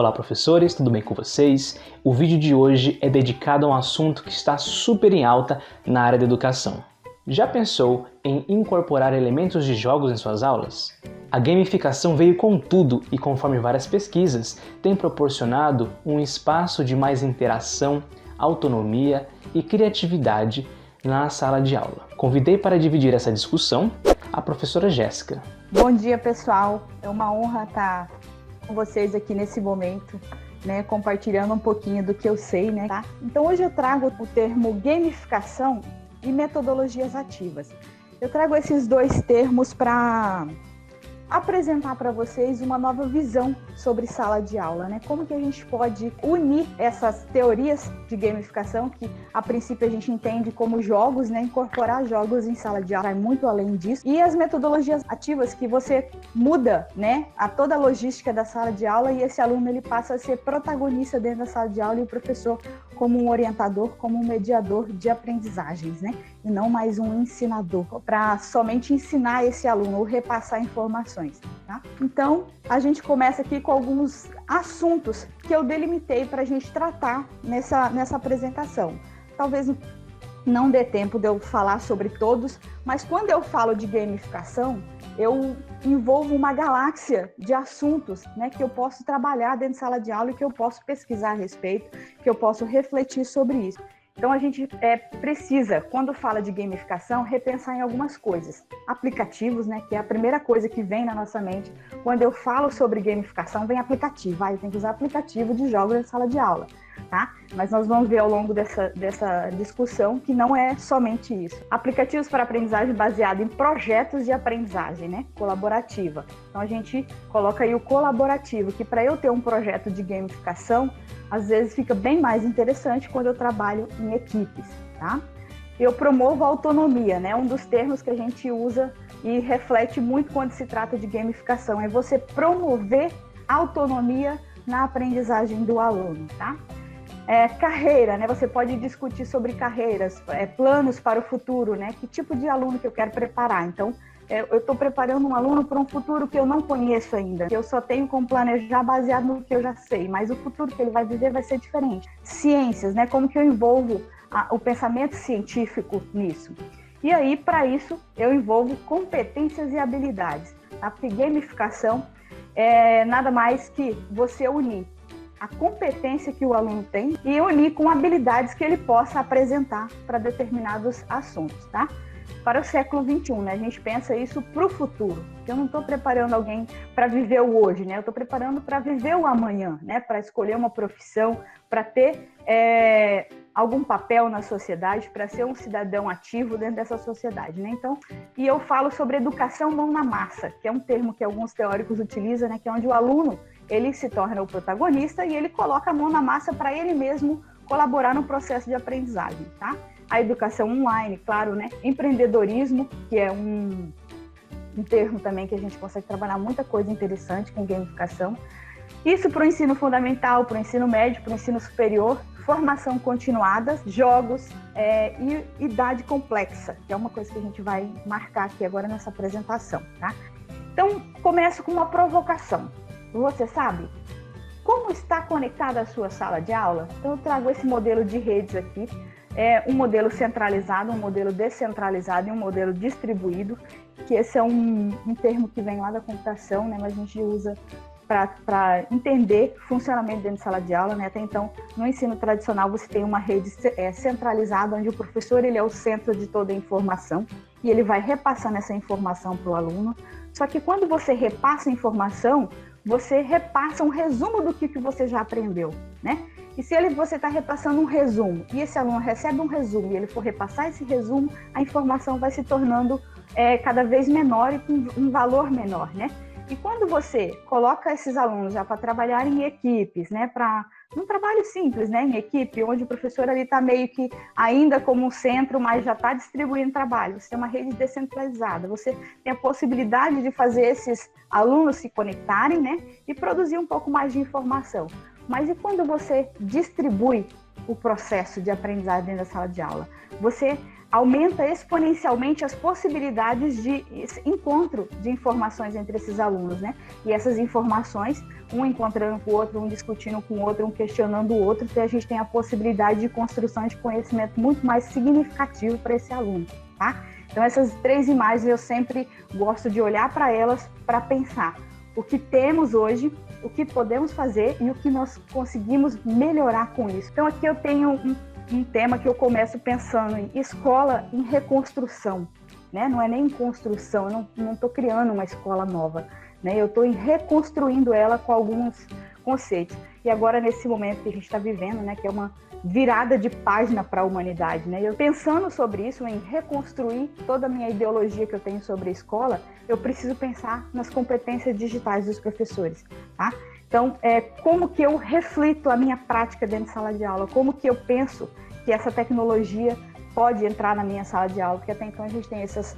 Olá, professores, tudo bem com vocês? O vídeo de hoje é dedicado a um assunto que está super em alta na área da educação. Já pensou em incorporar elementos de jogos em suas aulas? A gamificação veio com tudo e, conforme várias pesquisas, tem proporcionado um espaço de mais interação, autonomia e criatividade na sala de aula. Convidei para dividir essa discussão a professora Jéssica. Bom dia, pessoal. É uma honra estar com vocês aqui nesse momento, né, compartilhando um pouquinho do que eu sei, né, tá? Então hoje eu trago o termo gamificação e metodologias ativas. Eu trago esses dois termos para apresentar para vocês uma nova visão sobre sala de aula, né? Como que a gente pode unir essas teorias de gamificação, que a princípio a gente entende como jogos, né? Incorporar jogos em sala de aula vai muito além disso. E as metodologias ativas, que você muda, né, a toda a logística da sala de aula e esse aluno ele passa a ser protagonista dentro da sala de aula e o professor como um orientador, como um mediador de aprendizagens, né? E não mais um ensinador, para somente ensinar esse aluno ou repassar informações, tá? Então, a gente começa aqui com alguns assuntos que eu delimitei para a gente tratar nessa apresentação. Talvez não dê tempo de eu falar sobre todos, mas quando eu falo de gamificação, eu envolvo uma galáxia de assuntos, né, que eu posso trabalhar dentro de sala de aula e que eu posso pesquisar a respeito, que eu posso refletir sobre isso. Então, a gente precisa, quando fala de gamificação, repensar em algumas coisas. Aplicativos, né, que é a primeira coisa que vem na nossa mente. Quando eu falo sobre gamificação, vem aplicativo. Eu tenho que usar aplicativo de jogos na sala de aula, tá? Mas nós vamos ver ao longo dessa discussão que não é somente isso. Aplicativos para aprendizagem baseado em projetos de aprendizagem, né, colaborativa. Então, a gente coloca aí o colaborativo, que para eu ter um projeto de gamificação, às vezes fica bem mais interessante quando eu trabalho em equipes, tá? Eu promovo a autonomia, né? Um dos termos que a gente usa e reflete muito quando se trata de gamificação é você promover a autonomia na aprendizagem do aluno, tá? Carreira, né? Você pode discutir sobre carreiras, planos para o futuro, né? Que tipo de aluno que eu quero preparar? Então, eu estou preparando um aluno para um futuro que eu não conheço ainda, que eu só tenho como planejar baseado no que eu já sei, mas o futuro que ele vai viver vai ser diferente. Ciências, né? Como que eu envolvo o pensamento científico nisso? E aí, para isso, eu envolvo competências e habilidades. A gamificação é nada mais que você unir a competência que o aluno tem e unir com habilidades que ele possa apresentar para determinados assuntos, tá? Para o século XXI, né? A gente pensa isso para o futuro. Eu não estou preparando alguém para viver o hoje, né? Eu estou preparando para viver o amanhã, né? Para escolher uma profissão, para ter algum papel na sociedade, para ser um cidadão ativo dentro dessa sociedade, né? Então, e eu falo sobre educação mão na massa, que é um termo que alguns teóricos utilizam, né? Que é onde o aluno ele se torna o protagonista e ele coloca a mão na massa para ele mesmo colaborar no processo de aprendizagem, tá? A educação online, claro, né? Empreendedorismo, que é um termo também que a gente consegue trabalhar muita coisa interessante com gamificação. Isso para o ensino fundamental, para o ensino médio, para o ensino superior, formação continuada, jogos e idade complexa, que é uma coisa que a gente vai marcar aqui agora nessa apresentação, tá? Então, começo com uma provocação. Você sabe como está conectada a sua sala de aula? Então, eu trago esse modelo de redes aqui. Um modelo centralizado, um modelo descentralizado e um modelo distribuído, que esse é um termo que vem lá da computação, né, mas a gente usa para entender funcionamento dentro de sala de aula, né? Até então, no ensino tradicional, você tem uma rede centralizada, onde o professor ele é o centro de toda a informação e ele vai repassando essa informação para o aluno. Só que quando você repassa a informação, você repassa um resumo do que você já aprendeu, né? E se você está repassando um resumo e esse aluno recebe um resumo e ele for repassar esse resumo, a informação vai se tornando cada vez menor e com um valor menor, né? E quando você coloca esses alunos já para trabalhar em equipes, né? Para um trabalho simples, né? Em equipe, onde o professor ali está meio que ainda como um centro, mas já está distribuindo trabalho. Você tem uma rede descentralizada, você tem a possibilidade de fazer esses alunos se conectarem, né? E produzir um pouco mais de informação. Mas e quando você distribui o processo de aprendizagem dentro da sala de aula? Você aumenta exponencialmente as possibilidades de encontro de informações entre esses alunos, né? E essas informações, um encontrando com o outro, um discutindo com o outro, um questionando o outro, então a gente tem a possibilidade de construção de conhecimento muito mais significativo para esse aluno, tá? Então essas 3 imagens eu sempre gosto de olhar para elas para pensar o que temos hoje, o que podemos fazer e o que nós conseguimos melhorar com isso. Então aqui eu tenho um tema que eu começo pensando em escola em reconstrução, né? Não é nem em construção, eu não estou criando uma escola nova, né? Eu estou reconstruindo ela com alguns conceitos. E agora, nesse momento que a gente está vivendo, né, que é uma virada de página para a humanidade, né? Eu pensando sobre isso, em reconstruir toda a minha ideologia que eu tenho sobre a escola, eu preciso pensar nas competências digitais dos professores, tá? Então, como que eu reflito a minha prática dentro de sala de aula? Como que eu penso que essa tecnologia pode entrar na minha sala de aula? Porque até então a gente tem esse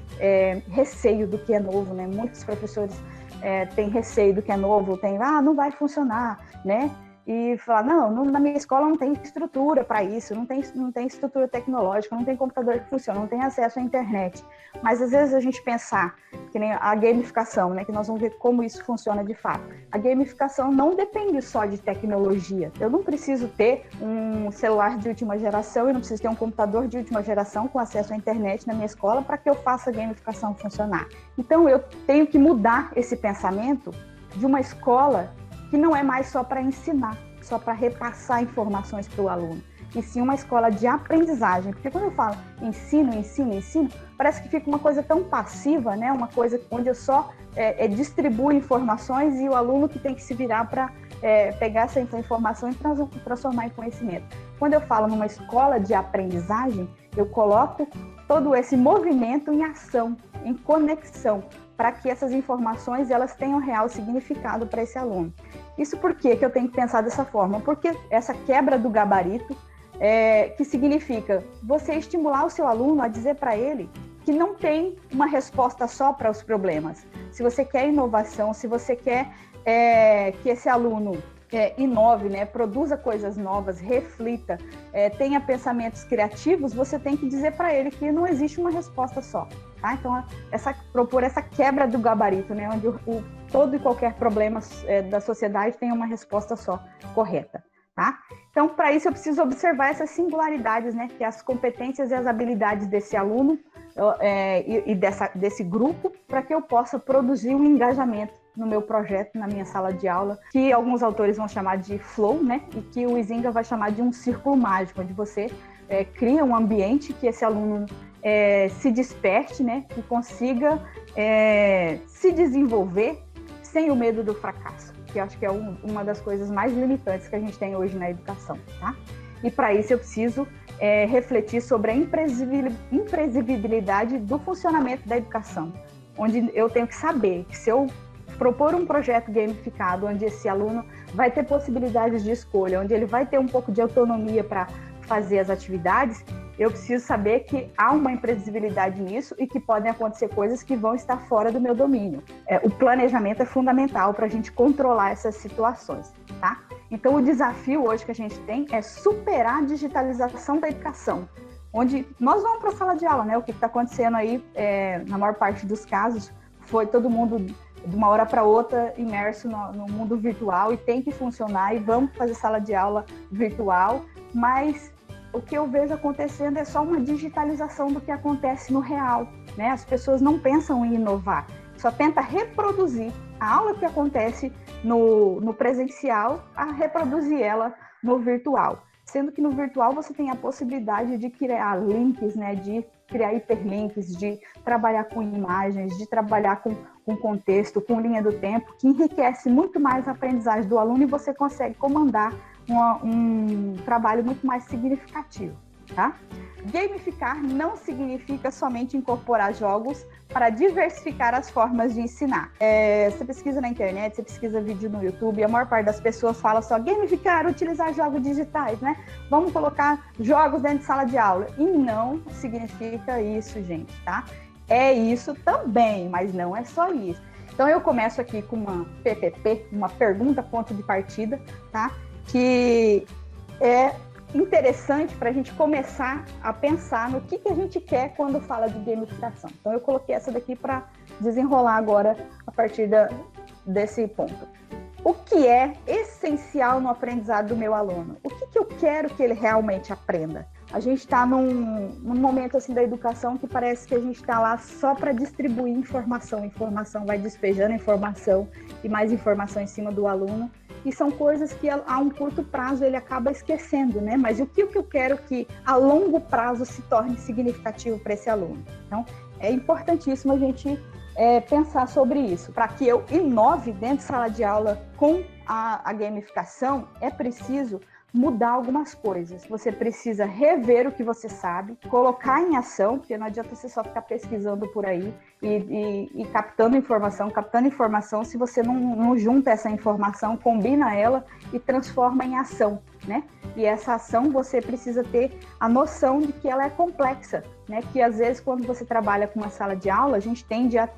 receio do que é novo, né? Muitos professores têm receio do que é novo, não vai funcionar, né? E falar, não, na minha escola não tem estrutura para isso, não tem estrutura tecnológica, não tem computador que funciona, não tem acesso à internet. Mas às vezes a gente pensar, que nem a gamificação, né, que nós vamos ver como isso funciona de fato. A gamificação não depende só de tecnologia. Eu não preciso ter um celular de última geração, eu não preciso ter um computador de última geração com acesso à internet na minha escola para que eu faça a gamificação funcionar. Então eu tenho que mudar esse pensamento de uma escola que não é mais só para ensinar, só para repassar informações para o aluno, e sim uma escola de aprendizagem. Porque quando eu falo ensino, parece que fica uma coisa tão passiva, né? Uma coisa onde eu só distribuo informações e o aluno que tem que se virar para pegar essa informação e transformar em conhecimento. Quando eu falo numa escola de aprendizagem, eu coloco todo esse movimento em ação, em conexão, para que essas informações elas tenham real significado para esse aluno. Isso por que eu tenho que pensar dessa forma? Porque essa quebra do gabarito, que significa você estimular o seu aluno a dizer para ele que não tem uma resposta só para os problemas. Se você quer inovação, se você quer que esse aluno inove, né, produza coisas novas, reflita, tenha pensamentos criativos, você tem que dizer para ele que não existe uma resposta só. Tá? Então, propor essa quebra do gabarito, né, onde todo e qualquer problema da sociedade tem uma resposta só correta. Tá? Então, para isso, eu preciso observar essas singularidades, né, que as competências e as habilidades desse aluno e desse grupo, para que eu possa produzir um engajamento no meu projeto, na minha sala de aula, que alguns autores vão chamar de flow, né, e que o Huizinga vai chamar de um círculo mágico, onde você cria um ambiente que esse aluno se desperte, né, que consiga se desenvolver sem o medo do fracasso, que eu acho que é uma das coisas mais limitantes que a gente tem hoje na educação, tá? E para isso eu preciso refletir sobre a imprevisibilidade do funcionamento da educação, onde eu tenho que saber que se eu propor um projeto gamificado, onde esse aluno vai ter possibilidades de escolha, onde ele vai ter um pouco de autonomia para fazer as atividades, eu preciso saber que há uma imprevisibilidade nisso e que podem acontecer coisas que vão estar fora do meu domínio. O planejamento é fundamental para a gente controlar essas situações, tá? Então, o desafio hoje que a gente tem é superar a digitalização da educação, onde nós vamos para a sala de aula, né? O que está acontecendo aí, na maior parte dos casos, foi todo mundo de uma hora para outra imerso no mundo virtual e tem que funcionar e vamos fazer sala de aula virtual, mas o que eu vejo acontecendo é só uma digitalização do que acontece no real, né? As pessoas não pensam em inovar, só tenta reproduzir a aula que acontece no presencial, a reproduzir ela no virtual. Sendo que no virtual você tem a possibilidade de criar links, né? De criar hiperlinks, de trabalhar com imagens, de trabalhar com contexto, com linha do tempo, que enriquece muito mais a aprendizagem do aluno e você consegue comandar um trabalho muito mais significativo, tá? Gamificar não significa somente incorporar jogos para diversificar as formas de ensinar. Você pesquisa na internet, você pesquisa vídeo no YouTube, a maior parte das pessoas fala só gamificar, utilizar jogos digitais, né? Vamos colocar jogos dentro de sala de aula. E não significa isso, gente, tá? É isso também, mas não é só isso. Então eu começo aqui com uma PPP, uma pergunta ponto de partida, tá? Que é interessante para a gente começar a pensar no que a gente quer quando fala de gamificação. Então, eu coloquei essa daqui para desenrolar agora a partir desse ponto. O que é essencial no aprendizado do meu aluno? O que eu quero que ele realmente aprenda? A gente está num momento assim da educação que parece que a gente está lá só para distribuir informação. Informação vai despejando informação e mais informação em cima do aluno. E são coisas que a um curto prazo ele acaba esquecendo, né? Mas o que eu quero que a longo prazo se torne significativo para esse aluno? Então, é importantíssimo a gente pensar sobre isso. Para que eu inove dentro de sala de aula com a gamificação, é preciso mudar algumas coisas. Você precisa rever o que você sabe, colocar em ação, porque não adianta você só ficar pesquisando por aí e captando informação, se você não junta essa informação, combina ela e transforma em ação, né? E essa ação você precisa ter a noção de que ela é complexa, né? Que às vezes quando você trabalha com uma sala de aula, a gente tende a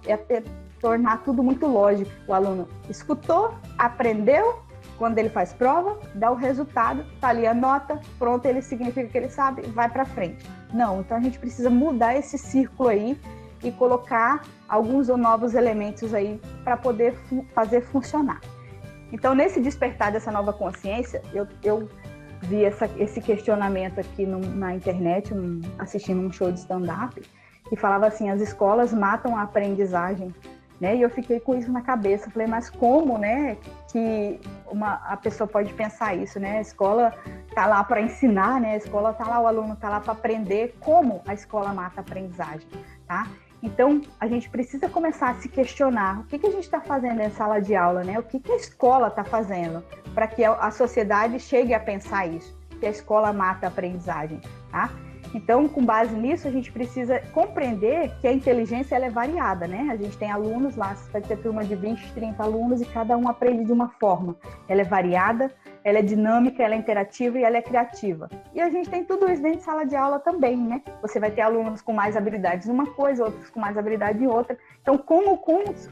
tornar tudo muito lógico. O aluno escutou, aprendeu, quando ele faz prova, dá o resultado, tá ali a nota, pronto, ele significa que ele sabe, vai para frente. Não, então a gente precisa mudar esse círculo aí e colocar alguns novos elementos aí para poder fazer funcionar. Então, nesse despertar dessa nova consciência, eu vi esse questionamento aqui na internet, assistindo um show de stand-up, que falava assim, as escolas matam a aprendizagem, né? E eu fiquei com isso na cabeça, falei, mas como, né, que a pessoa pode pensar isso, né? A escola tá lá para ensinar, né? A escola tá lá, o aluno tá lá para aprender. Como a escola mata a aprendizagem, tá? Então, a gente precisa começar a se questionar o que a gente está fazendo em sala de aula, né? O que a escola está fazendo para que a sociedade chegue a pensar isso, que a escola mata a aprendizagem, tá? Então, com base nisso, a gente precisa compreender que a inteligência ela é variada, né? A gente tem alunos lá, vai ter turma de 20, 30 alunos e cada um aprende de uma forma. Ela é variada, ela é dinâmica, ela é interativa e ela é criativa. E a gente tem tudo isso dentro de sala de aula também, né? Você vai ter alunos com mais habilidades em uma coisa, outros com mais habilidade em outra. Então, como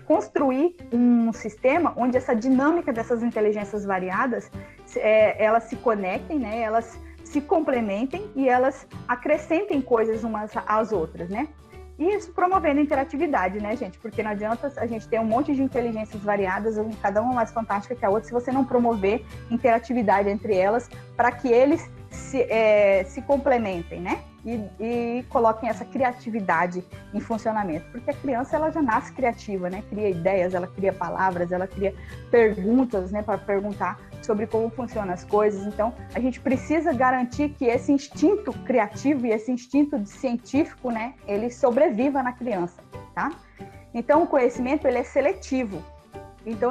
construir um sistema onde essa dinâmica dessas inteligências variadas, elas se conectem, né? Elas se complementem e elas acrescentem coisas umas às outras, né? E isso promovendo a interatividade, né, gente? Porque não adianta a gente ter um monte de inteligências variadas, cada uma mais fantástica que a outra, se você não promover interatividade entre elas para que eles se complementem, né? E coloquem essa criatividade em funcionamento. Porque a criança, ela já nasce criativa, né? Cria ideias, ela cria palavras, ela cria perguntas, né? Para perguntar sobre como funcionam as coisas. Então, a gente precisa garantir que esse instinto criativo e esse instinto científico, né? Ele sobreviva na criança, tá? Então, o conhecimento, ele é seletivo. Então,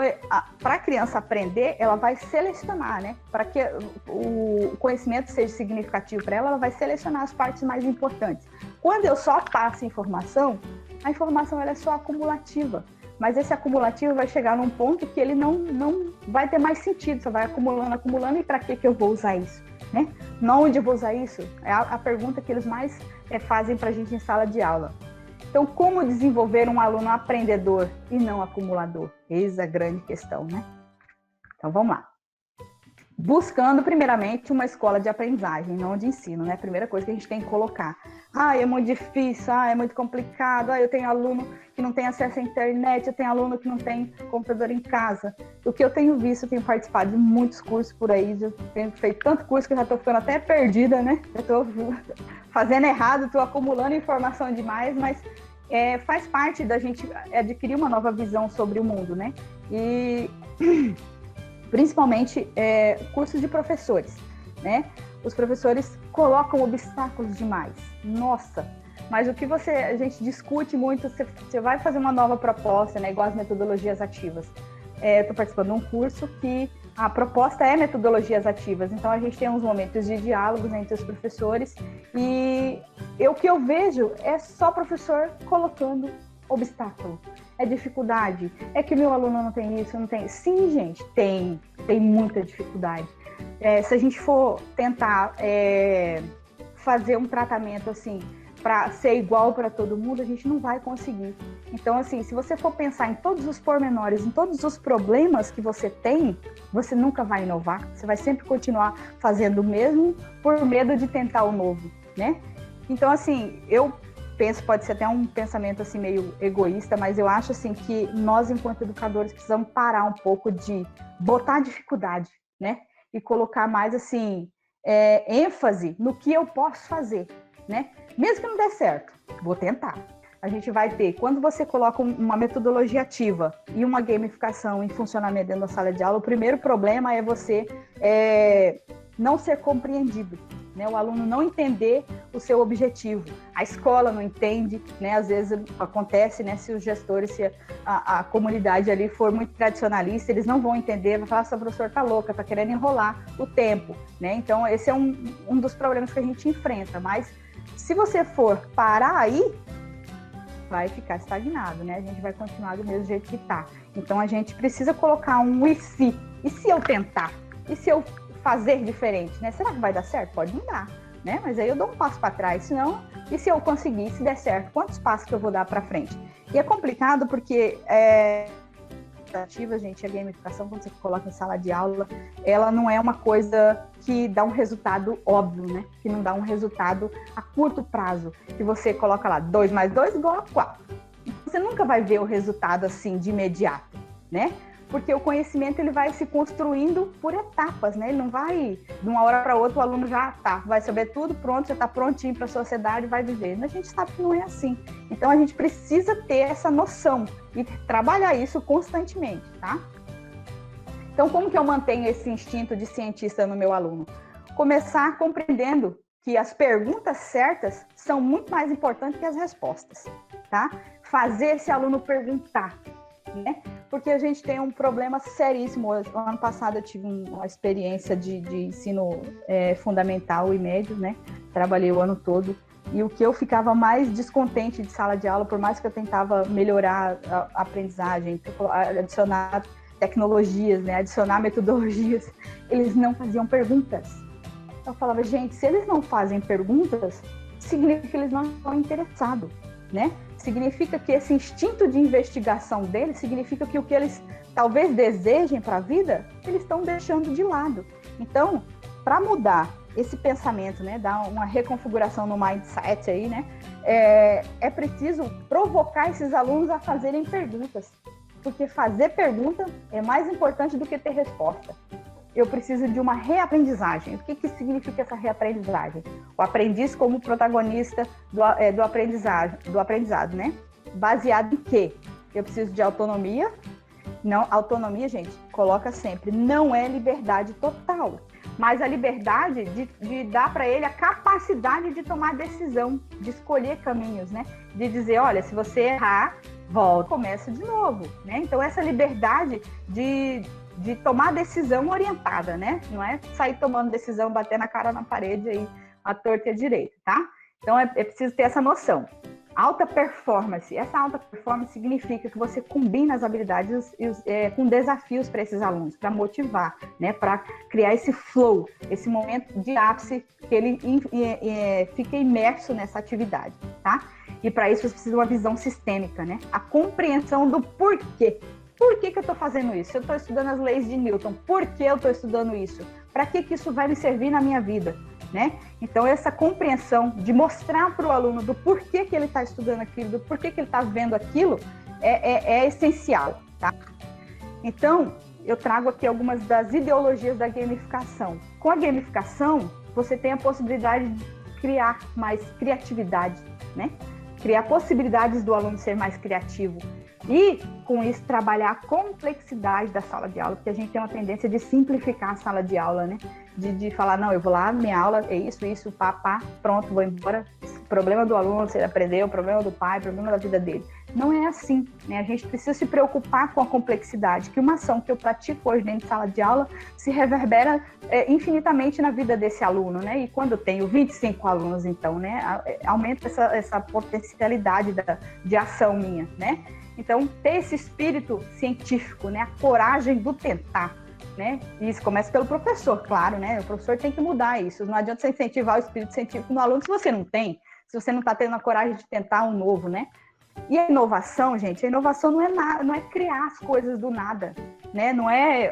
para a criança aprender, ela vai selecionar, né? Para que o conhecimento seja significativo para ela, ela vai selecionar as partes mais importantes. Quando eu só passo informação, a informação ela é só acumulativa. Mas esse acumulativo vai chegar num ponto que ele não vai ter mais sentido. Você vai acumulando, e para que eu vou usar isso? Né? Onde eu vou usar isso? É a pergunta que eles mais fazem para a gente em sala de aula. Então, como desenvolver um aluno aprendedor e não acumulador? Eis a grande questão, né? Então, vamos lá. Buscando, primeiramente, uma escola de aprendizagem, não de ensino, né? Primeira coisa que a gente tem que colocar. É muito difícil, é muito complicado, eu tenho aluno que não tem acesso à internet, eu tenho aluno que não tem computador em casa. O que eu tenho visto, eu tenho participado de muitos cursos por aí, eu tenho feito tanto curso que eu já estou ficando até perdida, né? Eu estou fazendo errado, estou acumulando informação demais, mas faz parte da gente adquirir uma nova visão sobre o mundo, né? E principalmente cursos de professores, né? Os professores colocam obstáculos demais. Nossa! Mas o que a gente discute muito, você vai fazer uma nova proposta, né? Igual as metodologias ativas. Estou participando de um curso que a proposta é metodologias ativas. Então, a gente tem uns momentos de diálogos entre os professores e o que eu vejo é só professor colocando obstáculo. É dificuldade. É que meu aluno não tem isso, não tem... Sim, gente, tem muita dificuldade. Se a gente for tentar fazer um tratamento assim, para ser igual para todo mundo, a gente não vai conseguir. Então, assim, se você for pensar em todos os pormenores, em todos os problemas que você tem, você nunca vai inovar. Você vai sempre continuar fazendo o mesmo por medo de tentar o novo, né? Então, assim, eu penso, pode ser até um pensamento assim meio egoísta, mas eu acho assim que nós, enquanto educadores, precisamos parar um pouco de botar dificuldade, né? E colocar mais assim ênfase no que eu posso fazer, né? Mesmo que não der certo, vou tentar. A gente vai ter, quando você coloca uma metodologia ativa e uma gamificação em funcionamento dentro da sala de aula, o primeiro problema é você não ser compreendido, né? O aluno não entender o seu objetivo. A escola não entende, né? Às vezes acontece, né? Se os gestores, se a comunidade ali for muito tradicionalista, eles não vão entender, vai falar, essa professora tá louca, tá querendo enrolar o tempo, né? Então, esse é um dos problemas que a gente enfrenta, mas se você for parar aí, vai ficar estagnado, né? A gente vai continuar do mesmo jeito que tá. Então, a gente precisa colocar um e se? E se eu tentar? E se eu fazer diferente, né? Será que vai dar certo? Pode não dar, né? Mas aí eu dou um passo para trás, senão, e se eu conseguir, se der certo, quantos passos que eu vou dar para frente? E é complicado porque gente, a gamificação, quando você coloca em sala de aula, ela não é uma coisa que dá um resultado óbvio, né? Que não dá um resultado a curto prazo, que você coloca lá 2 mais 2 igual a 4. Você nunca vai ver o resultado assim de imediato, né? Porque o conhecimento ele vai se construindo por etapas, né? Ele não vai, de uma hora para outra, o aluno já vai saber tudo, pronto, já está prontinho para a sociedade, vai viver. A gente sabe que não é assim. Então, a gente precisa ter essa noção e trabalhar isso constantemente, tá? Então, como que eu mantenho esse instinto de cientista no meu aluno? Começar compreendendo que as perguntas certas são muito mais importantes que as respostas, tá? Fazer esse aluno perguntar, né? Porque a gente tem um problema seríssimo. O ano passado eu tive uma experiência de ensino fundamental e médio, né? Trabalhei o ano todo. E o que eu ficava mais descontente de sala de aula, por mais que eu tentava melhorar a aprendizagem, adicionar tecnologias, né? Adicionar metodologias, eles não faziam perguntas. Eu falava, gente, se eles não fazem perguntas, significa que eles não estão interessados, né? Significa que esse instinto de investigação deles, significa que o que eles talvez desejem para a vida, eles estão deixando de lado. Então, para mudar esse pensamento, né, dar uma reconfiguração no mindset aí, né, é preciso provocar esses alunos a fazerem perguntas, porque fazer pergunta é mais importante do que ter resposta. Eu preciso de uma reaprendizagem. O que significa essa reaprendizagem? O aprendiz como protagonista do aprendizado, né? Baseado em quê? Eu preciso de autonomia. Não, autonomia, gente, coloca sempre, não é liberdade total, mas a liberdade de dar para ele a capacidade de tomar decisão, de escolher caminhos, né? De dizer, olha, se você errar, volta, começa de novo, né? Então, essa liberdade de tomar decisão orientada, né? Não é sair tomando decisão, bater na cara na parede aí, à torta e à direita, tá? Então, é preciso ter essa noção. Alta performance. Essa alta performance significa que você combina as habilidades com desafios para esses alunos, para motivar, né? Para criar esse flow, esse momento de ápice que ele fica imerso nessa atividade, tá? E para isso você precisa de uma visão sistêmica, né? A compreensão do porquê. Por que eu estou fazendo isso? Eu estou estudando as leis de Newton. Por que eu estou estudando isso? Para que isso vai me servir na minha vida? Né? Então, essa compreensão de mostrar para o aluno do porquê que ele está estudando aquilo, do porquê que ele está vendo aquilo, é essencial. Tá? Então, eu trago aqui algumas das ideologias da gamificação. Com a gamificação, você tem a possibilidade de criar mais criatividade, né? Criar possibilidades do aluno ser mais criativo. E, com isso, trabalhar a complexidade da sala de aula, porque a gente tem uma tendência de simplificar a sala de aula, né? De falar, não, eu vou lá, minha aula é isso, pá, pronto, vou embora. Problema do aluno, se ele aprendeu, problema do pai, problema da vida dele. Não é assim, né? A gente precisa se preocupar com a complexidade, que uma ação que eu pratico hoje dentro de sala de aula se reverbera infinitamente na vida desse aluno, né? E quando eu tenho 25 alunos, então, né? Aumenta essa potencialidade de ação minha, né? Então, ter esse espírito científico, né? A coragem do tentar, né? E isso começa pelo professor, claro, né? O professor tem que mudar isso. Não adianta você incentivar o espírito científico no aluno se você não tem. se você não está tendo a coragem de tentar um novo, né? E a inovação, gente, a inovação não é nada, não é criar as coisas do nada, né? Não é,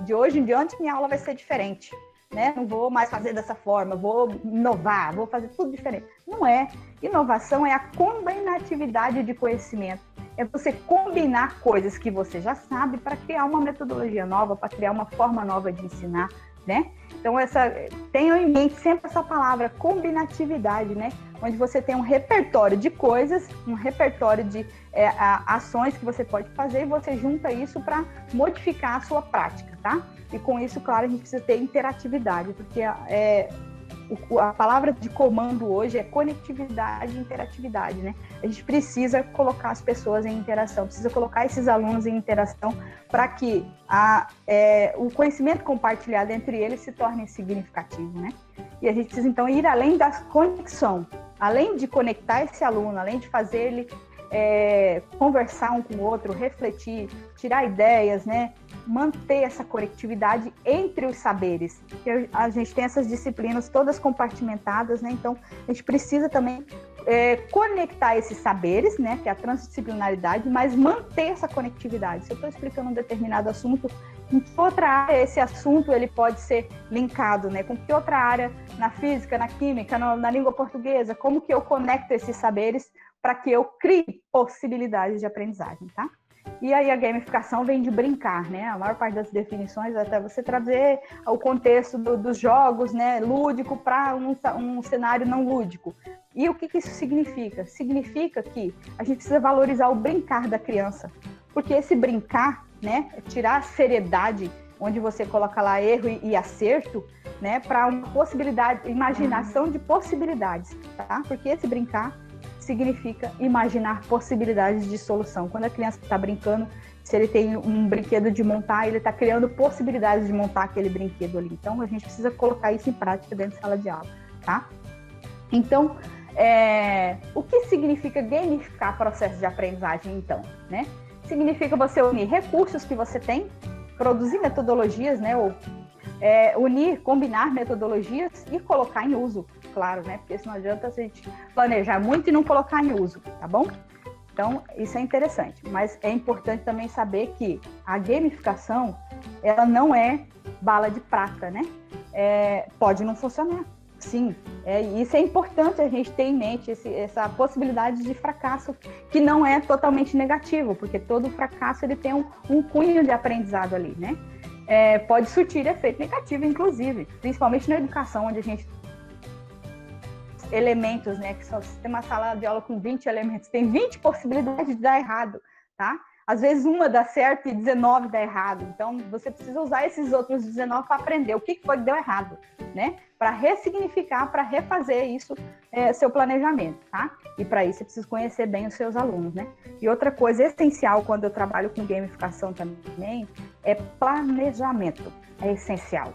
de hoje em diante minha aula vai ser diferente, né? Não vou mais fazer dessa forma, vou inovar, vou fazer tudo diferente. Não é. Inovação é a combinatividade de conhecimento. É você combinar coisas que você já sabe para criar uma metodologia nova, para criar uma forma nova de ensinar, né? Então, tenham em mente sempre essa palavra, combinatividade, né? Onde você tem um repertório de coisas, um repertório de ações que você pode fazer e você junta isso para modificar a sua prática, tá? E com isso, claro, a gente precisa ter interatividade, porque a palavra de comando hoje é conectividade e interatividade, né? A gente precisa colocar as pessoas em interação, precisa colocar esses alunos em interação para que o conhecimento compartilhado entre eles se torne significativo, né? E a gente precisa, então, ir além da conexão, além de conectar esse aluno, além de fazer ele conversar um com o outro, refletir, tirar ideias, né? Manter essa conectividade entre os saberes. A gente tem essas disciplinas todas compartimentadas, né? Então, a gente precisa também conectar esses saberes, né? Que é a transdisciplinaridade, mas manter essa conectividade. Se eu estou explicando um determinado assunto, em que outra área esse assunto ele pode ser linkado, né? Com que outra área na física, na química, na língua portuguesa, como que eu conecto esses saberes para que eu crie possibilidades de aprendizagem, tá? E aí a gamificação vem de brincar, né? A maior parte das definições é até você trazer o contexto dos jogos, né, lúdico para um cenário não lúdico. E o que isso significa? Significa que a gente precisa valorizar o brincar da criança, porque esse brincar, né, é tirar a seriedade, onde você coloca lá erro e acerto, né, para uma possibilidade, imaginação de possibilidades, tá? Porque esse brincar significa imaginar possibilidades de solução. Quando a criança está brincando, se ele tem um brinquedo de montar, ele está criando possibilidades de montar aquele brinquedo ali. Então, a gente precisa colocar isso em prática dentro da sala de aula, tá? Então, o que significa gamificar processo de aprendizagem, então, né? Significa você unir recursos que você tem, produzir metodologias, né? Ou combinar metodologias e colocar em uso, claro, né? Porque não adianta a gente planejar muito e não colocar em uso, tá bom? Então, isso é interessante. Mas é importante também saber que a gamificação, ela não é bala de prata, né? Pode não funcionar. Sim, isso é importante a gente ter em mente, essa possibilidade de fracasso, que não é totalmente negativo, porque todo fracasso ele tem um cunho de aprendizado ali, né? Pode surtir efeito negativo, inclusive, principalmente na educação, onde a gente elementos, né, que só tem uma sala de aula com 20 elementos, tem 20 possibilidades de dar errado, tá? Às vezes uma dá certo e 19 dá errado. Então, você precisa usar esses outros 19 para aprender o que foi que deu errado, né? Para ressignificar, para refazer isso, seu planejamento, tá? E para isso, você precisa conhecer bem os seus alunos, né? E outra coisa essencial quando eu trabalho com gamificação também é planejamento. É essencial.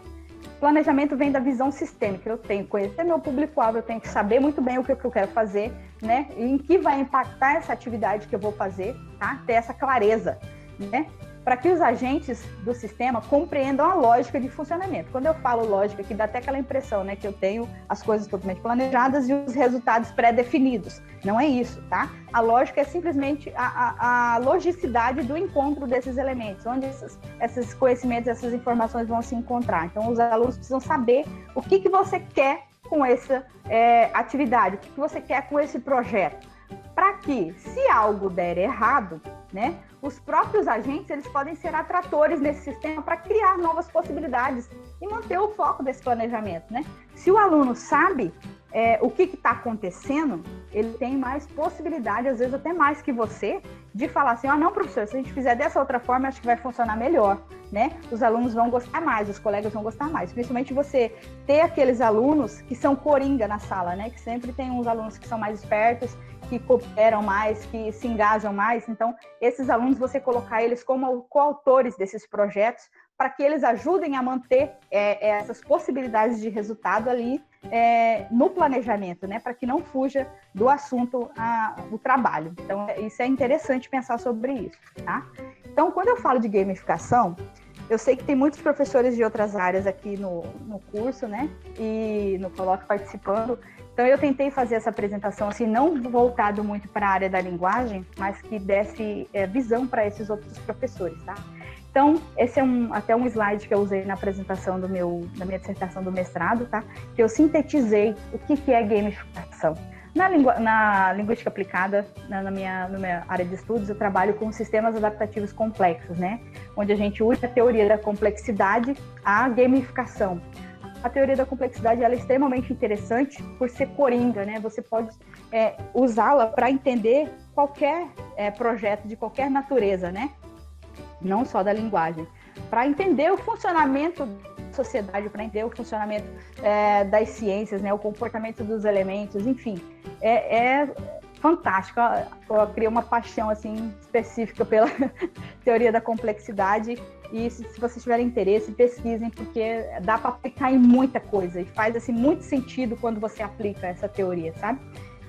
Planejamento vem da visão sistêmica. Eu tenho que conhecer meu público-alvo, eu tenho que saber muito bem o que eu quero fazer, né? E em que vai impactar essa atividade que eu vou fazer, tá? Ter essa clareza, né? Para que os agentes do sistema compreendam a lógica de funcionamento. Quando eu falo lógica, que dá até aquela impressão, né? Que eu tenho as coisas totalmente planejadas e os resultados pré-definidos. Não é isso, tá? A lógica é simplesmente a logicidade do encontro desses elementos, onde esses conhecimentos, essas informações vão se encontrar. Então, os alunos precisam saber o que você quer com essa atividade, o que você quer com esse projeto. Para que, se algo der errado, né, os próprios agentes eles podem ser atratores nesse sistema para criar novas possibilidades e manter o foco desse planejamento, né? Se o aluno sabe o que está acontecendo, ele tem mais possibilidade, às vezes até mais que você, de falar assim, não, professor, se a gente fizer dessa outra forma, acho que vai funcionar melhor, né? Os alunos vão gostar mais, os colegas vão gostar mais. Principalmente você ter aqueles alunos que são coringa na sala, né? Que sempre tem uns alunos que são mais espertos, que cooperam mais, que se engajam mais. Então, esses alunos, você colocar eles como coautores desses projetos, para que eles ajudem a manter essas possibilidades de resultado ali no planejamento, né? Para que não fuja do assunto o trabalho. Então, isso é interessante pensar sobre isso, tá? Então, quando eu falo de gamificação, Eu sei que tem muitos professores de outras áreas aqui no curso, né? E no Coloque participando. Então, eu tentei fazer essa apresentação, assim, não voltado muito para a área da linguagem, mas que desse visão para esses outros professores, tá? Então, esse é até um slide que eu usei na apresentação da minha dissertação do mestrado, tá? Que eu sintetizei o que é gamificação. Na linguística aplicada, na minha área de estudos, eu trabalho com sistemas adaptativos complexos, né? Onde a gente usa a teoria da complexidade à gamificação. A teoria da complexidade ela é extremamente interessante por ser coringa, né? Você pode usá-la para entender qualquer projeto de qualquer natureza, né? Não só da linguagem. Para entender o funcionamento da sociedade, para entender o funcionamento das ciências, né? O comportamento dos elementos, enfim. É fantástico. Eu criei uma paixão assim, específica pela teoria da complexidade. E se vocês tiverem interesse, pesquisem, porque dá para aplicar em muita coisa e faz assim, muito sentido quando você aplica essa teoria, sabe?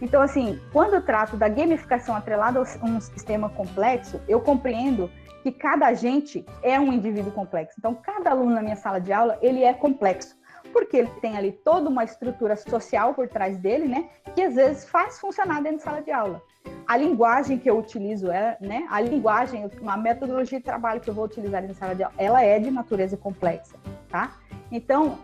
Então, assim, quando eu trato da gamificação atrelada a um sistema complexo, eu compreendo que cada agente é um indivíduo complexo. Então, cada aluno na minha sala de aula, ele é complexo, porque ele tem ali toda uma estrutura social por trás dele, né? Que às vezes faz funcionar dentro de sala de aula. A linguagem que eu utilizo, né? A linguagem, uma metodologia de trabalho que eu vou utilizar na sala de aula, ela é de natureza complexa, tá? Então,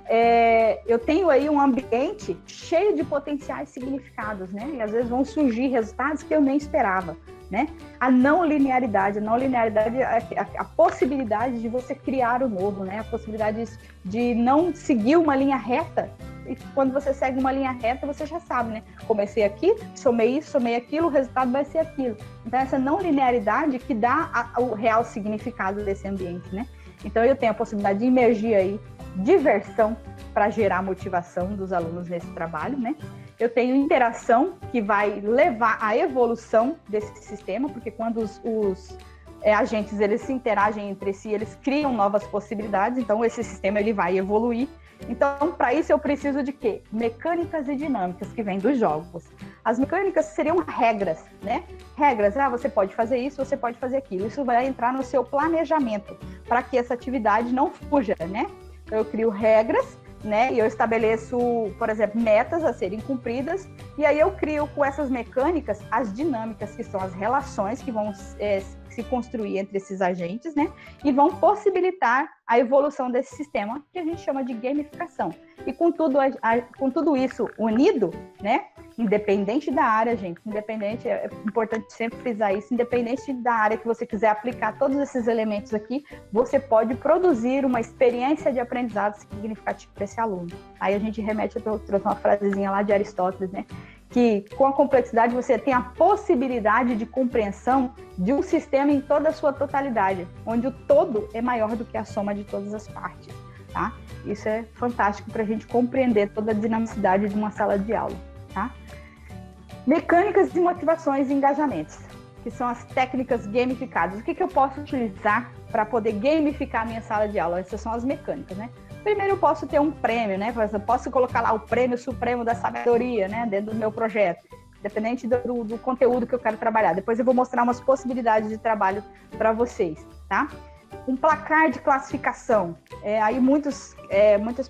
eu tenho aí um ambiente cheio de potenciais significados, né? E às vezes vão surgir resultados que eu nem esperava, né? A não linearidade é a possibilidade de você criar o novo, né? A possibilidade de não seguir uma linha reta. E quando você segue uma linha reta, você já sabe, né? Comecei aqui, somei isso, somei aquilo, o resultado vai ser aquilo. Então, essa não linearidade que dá o real significado desse ambiente, né? Então, eu tenho a possibilidade de imergir aí diversão para gerar motivação dos alunos nesse trabalho, né? Eu tenho interação que vai levar à evolução desse sistema, porque quando os agentes eles se interagem entre si, eles criam novas possibilidades, então esse sistema ele vai evoluir. Então, para isso eu preciso de quê? Mecânicas e dinâmicas que vêm dos jogos. As mecânicas seriam regras, né? Regras, você pode fazer isso, você pode fazer aquilo. Isso vai entrar no seu planejamento, para que essa atividade não fuja, né? Eu crio regras, né? E eu estabeleço, por exemplo, metas a serem cumpridas, e aí eu crio com essas mecânicas as dinâmicas, que são as relações que vão se construir entre esses agentes, né? E vão possibilitar a evolução desse sistema, que a gente chama de gamificação. E com tudo isso unido, né? Independente da área, gente, é importante sempre frisar isso, independente da área que você quiser aplicar todos esses elementos aqui, você pode produzir uma experiência de aprendizado significativa para esse aluno. Aí a gente remete, eu trouxe uma frasezinha lá de Aristóteles, né? Que com a complexidade você tem a possibilidade de compreensão de um sistema em toda a sua totalidade, onde o todo é maior do que a soma de todas as partes, tá? Isso é fantástico para a gente compreender toda a dinamicidade de uma sala de aula, tá? Mecânicas de motivações e engajamentos, que são as técnicas gamificadas. O que eu posso utilizar para poder gamificar a minha sala de aula? Essas são as mecânicas, né? Primeiro eu posso ter um prêmio, né? Eu posso colocar lá o prêmio supremo da sabedoria, né? Dentro do meu projeto, dependente do conteúdo que eu quero trabalhar. Depois eu vou mostrar umas possibilidades de trabalho para vocês, tá? Um placar de classificação. Aí muitas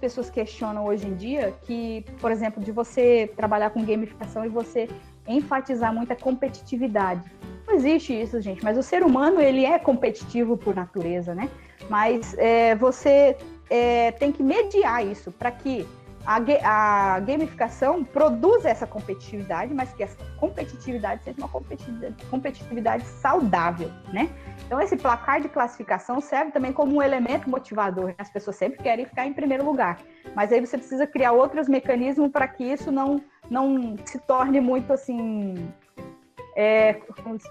pessoas questionam hoje em dia que, por exemplo, de você trabalhar com gamificação e você enfatizar muito a competitividade. Não existe isso, gente, mas o ser humano ele é competitivo por natureza, né? Mas você tem que mediar isso para que a gamificação produza essa competitividade, mas que essa competitividade seja uma competitividade saudável, né? Então, esse placar de classificação serve também como um elemento motivador. As pessoas sempre querem ficar em primeiro lugar, mas aí você precisa criar outros mecanismos para que isso não se torne muito assim...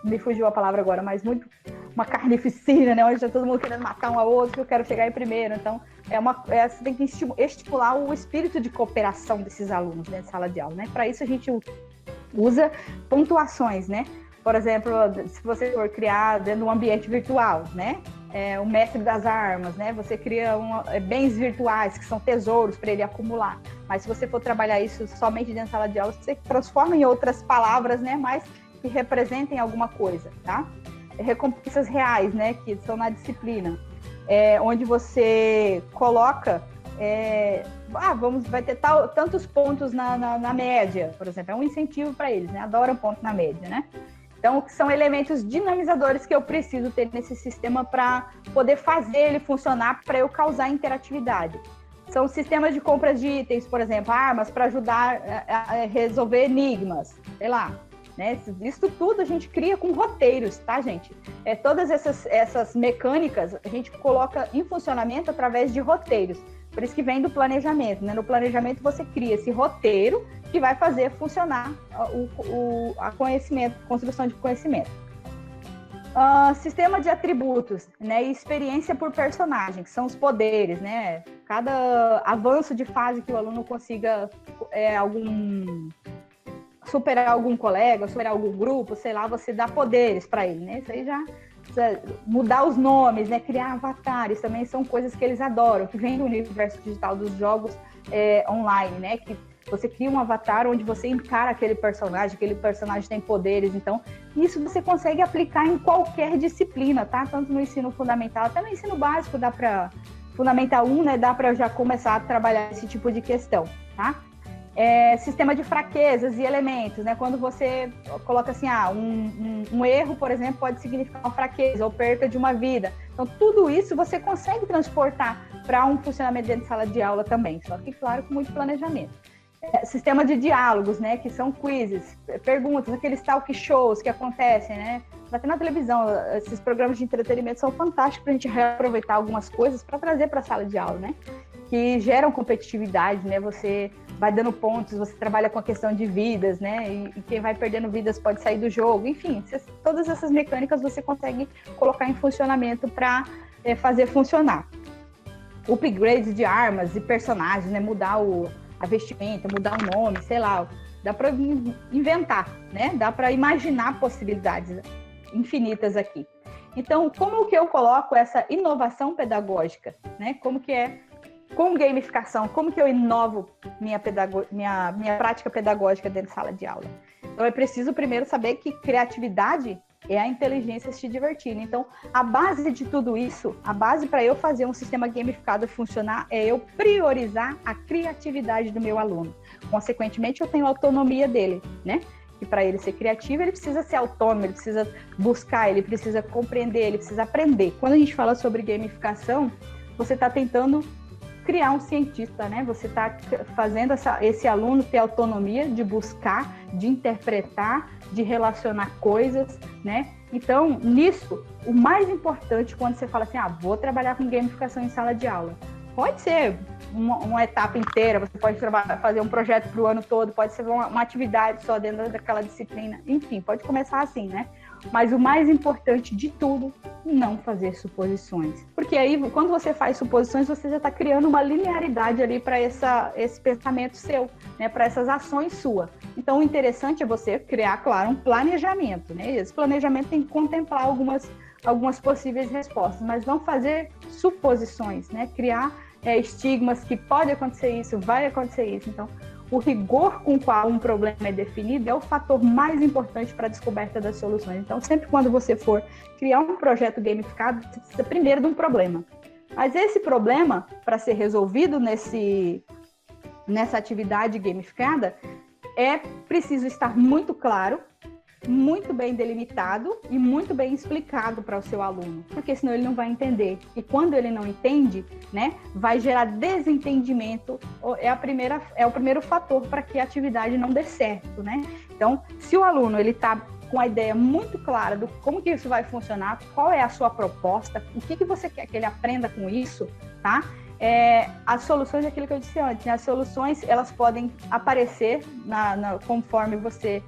me fugiu a palavra agora, mas muito uma carnificina, né? Onde está todo mundo querendo matar um ao outro, eu quero chegar em primeiro. Então, você tem que estimular o espírito de cooperação desses alunos dentro da sala de aula, né? Para isso a gente usa pontuações, né? Por exemplo, se você for criar dentro de um ambiente virtual, né? O mestre das armas, né? Você cria bens virtuais, que são tesouros para ele acumular. Mas se você for trabalhar isso somente dentro da sala de aula, você transforma em outras palavras, né? Mas que representem alguma coisa, tá? Recompensas reais, né? Que são na disciplina. onde você coloca, vai ter tantos pontos na média, por exemplo, é um incentivo para eles, né? Adoram ponto na média, né? Então, são elementos dinamizadores que eu preciso ter nesse sistema para poder fazer ele funcionar, para eu causar interatividade. São sistemas de compras de itens, por exemplo, armas para ajudar a resolver enigmas, sei lá. Né? Isso tudo a gente cria com roteiros, tá, gente? Todas essas mecânicas a gente coloca em funcionamento através de roteiros. Por isso que vem do planejamento, né? No planejamento você cria esse roteiro que vai fazer funcionar a construção de conhecimento. Sistema de atributos, né? E experiência por personagem, que são os poderes, né? Cada avanço de fase que o aluno consiga superar algum colega, superar algum grupo, sei lá, você dá poderes para ele, né? Isso aí já mudar os nomes, né? Criar avatares também são coisas que eles adoram, que vem do universo digital dos jogos online, né? Que você cria um avatar onde você encara aquele personagem tem poderes, então isso você consegue aplicar em qualquer disciplina, tá? Tanto no ensino fundamental, até no ensino básico, Fundamental 1, né? Dá para já começar a trabalhar esse tipo de questão, tá? Sistema de fraquezas e elementos, né? Quando você coloca assim, um erro, por exemplo, pode significar uma fraqueza ou perda de uma vida. Então, tudo isso você consegue transportar para um funcionamento dentro de sala de aula também, só que, claro, com muito planejamento. Sistema de diálogos, né? Que são quizzes, perguntas, aqueles talk shows que acontecem, né? Até na televisão, esses programas de entretenimento são fantásticos para a gente reaproveitar algumas coisas para trazer para a sala de aula, né? Que geram competitividade, né? Você vai dando pontos, você trabalha com a questão de vidas, né? E quem vai perdendo vidas pode sair do jogo. Enfim, todas essas mecânicas você consegue colocar em funcionamento para fazer funcionar. Upgrade de armas e personagens, né? Mudar a vestimenta, mudar o nome, sei lá. Dá para inventar, né? Dá para imaginar possibilidades infinitas aqui. Então, como que eu coloco essa inovação pedagógica, né? Com gamificação, como que eu inovo minha prática pedagógica dentro de sala de aula? Então, eu preciso primeiro saber que criatividade é a inteligência se divertindo. Então, a base de tudo isso, a base para eu fazer um sistema gamificado funcionar é eu priorizar a criatividade do meu aluno. Consequentemente, eu tenho a autonomia dele, né? E para ele ser criativo, ele precisa ser autônomo, ele precisa buscar, ele precisa compreender, ele precisa aprender. Quando a gente fala sobre gamificação, você está tentando criar um cientista, né? Você está fazendo esse aluno ter autonomia de buscar, de interpretar, de relacionar coisas, né? Então, nisso, o mais importante quando você fala assim, vou trabalhar com gamificação em sala de aula, pode ser uma etapa inteira, você pode fazer um projeto para o ano todo, pode ser uma atividade só dentro daquela disciplina, enfim, pode começar assim, né? Mas o mais importante de tudo, não fazer suposições. Porque aí, quando você faz suposições, você já está criando uma linearidade ali para esse pensamento seu, né? Para essas ações suas. Então, o interessante é você criar, claro, um planejamento, né? Esse planejamento tem que contemplar algumas possíveis respostas, mas não fazer suposições, né? Criar estigmas que pode acontecer isso, vai acontecer isso. Então, o rigor com o qual um problema é definido é o fator mais importante para a descoberta das soluções. Então, sempre quando você for criar um projeto gamificado, você precisa primeiro de um problema. Mas esse problema, para ser resolvido nessa atividade gamificada, é preciso estar muito claro, muito bem delimitado e muito bem explicado para o seu aluno, porque senão ele não vai entender. E quando ele não entende, né, vai gerar desentendimento, é o primeiro fator para que a atividade não dê certo, né? Então, se o aluno ele está com a ideia muito clara do como que isso vai funcionar, qual é a sua proposta, o que você quer que ele aprenda com isso, tá? As soluções, aquilo que eu disse antes, né? As soluções elas podem aparecer conforme você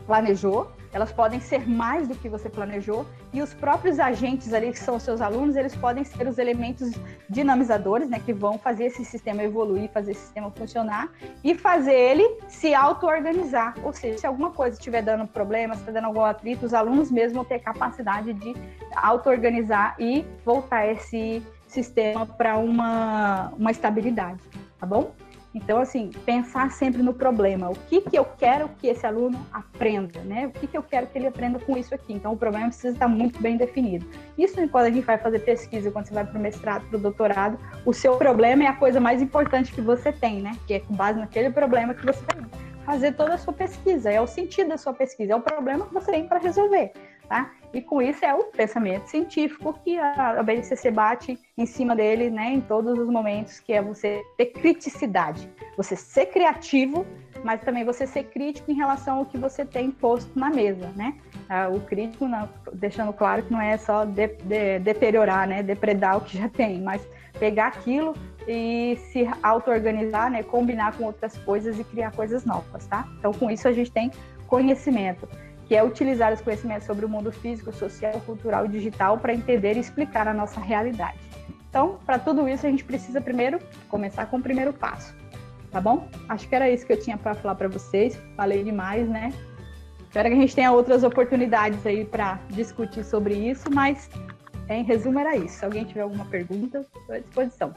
planejou, elas podem ser mais do que você planejou, e os próprios agentes ali, que são os seus alunos, eles podem ser os elementos dinamizadores, né, que vão fazer esse sistema evoluir, fazer esse sistema funcionar, e fazer ele se auto-organizar, ou seja, se alguma coisa estiver dando problema, se está dando algum atrito, os alunos mesmos vão ter capacidade de auto-organizar e voltar esse sistema para uma estabilidade, tá bom? Então, assim, pensar sempre no problema. O que eu quero que esse aluno aprenda, né? O que eu quero que ele aprenda com isso aqui? Então, o problema precisa estar muito bem definido. Isso, quando a gente vai fazer pesquisa, quando você vai para o mestrado, para o doutorado, o seu problema é a coisa mais importante que você tem, né? Que é com base naquele problema que você vai fazer toda a sua pesquisa. É o sentido da sua pesquisa, é o problema que você tem para resolver, tá? E com isso é o pensamento científico que a BNCC bate em cima dele, né, em todos os momentos, que é você ter criticidade, você ser criativo, mas também você ser crítico em relação ao que você tem posto na mesa, né? O crítico, deixando claro que não é só deteriorar, né, depredar o que já tem, mas pegar aquilo e se auto-organizar, né, combinar com outras coisas e criar coisas novas, tá? Então, com isso a gente tem conhecimento, que é utilizar os conhecimentos sobre o mundo físico, social, cultural e digital para entender e explicar a nossa realidade. Então, para tudo isso, a gente precisa primeiro começar com o primeiro passo, tá bom? Acho que era isso que eu tinha para falar para vocês. Falei demais, né? Espero que a gente tenha outras oportunidades aí para discutir sobre isso, mas em resumo era isso. Se alguém tiver alguma pergunta, estou à disposição.